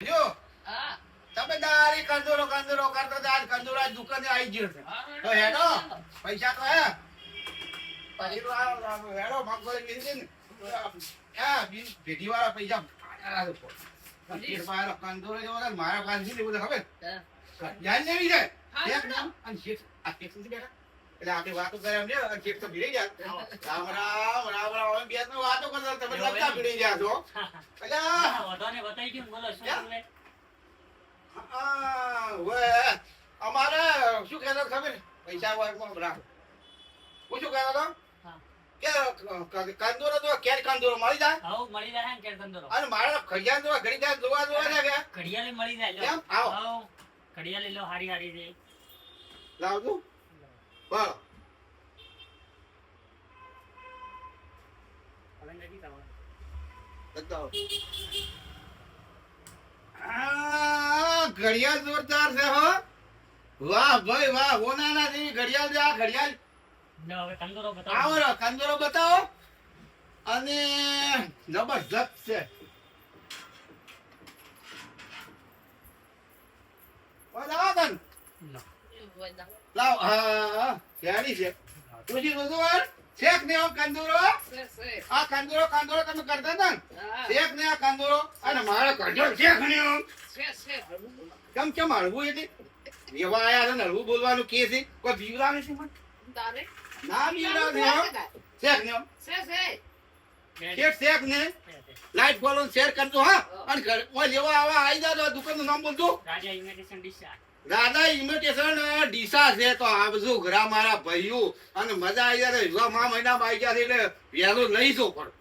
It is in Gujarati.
જો તમે દારી કંદોરો કરતો તો આજ કંદોરા દુકાને આવી ગયો છે તો હેડો પૈસા તો હે હેડો મગફળી લીધી ને હા ભેટી વાળા પૈસા કંદોરો જેવો મારા પાસે ખબર ધ્યાન લેવી જાય અને શેઠ આ શેઠ નથી બેઠા એટલે આપણે વાતો કરે એમ છે શેઠ તો ભીડી જાય રામ રામ રામ રામ બે વાતો કરતા તમે લગતા ભીડી ગયા છો અમારે શું કહેતો ખબર પૈસા રાખો હું શું કહેતો હતો કે કંદોરો તો કેર કંદોરો મળી જાય મળી જાય કેર કંદોરો અને મારા ખડિયા તો ઘડી જોવા છે કે ઘડિયાળે મળી જાય કેમ આવો ઘડિયાળે લો હારી હારી છે લાવજો બોલો હવે નથી કરવાનું બતાવો ઘડિયાળ જોરદાર છે હો વાહ ભાઈ વાહ ઓનાના જેવી ઘડિયાળ છે આ ઘડિયાળ લો હવે કંદોરો બતાવો આવો રો કંદોરો બતાવો અને જબરજસ્ત છે લાવો તન લાવ હા કેડી છે પૂછી બધું વાર શેક ને કંદોરો આ કંદોરો તમે કરતા હતા ને શેક ને આ કંદોરો અને મારા કંદોરો શેક ને કેમ કેમ હળવું એટલે એવા આયા છે ને હળવું બોલવાનું કે છે કોઈ બીવરાવે છે મને ના બીવરાવે શેક ને શેક ને લાઈટ ફોલો શેર કરજો હા અને ઓય લેવા આવા આવી જાજો દુકાનનું નામ બોલજો રાજા ઇન્વિટેશન ડીસા દાદા ઇન્વિટેશન ડીસા છે તો આવજો ઘરા મારા ભાઈઓ અને મજા આવી જાય મહિનામાં આવી ગયા એટલે વહેલું લઈ જો પણ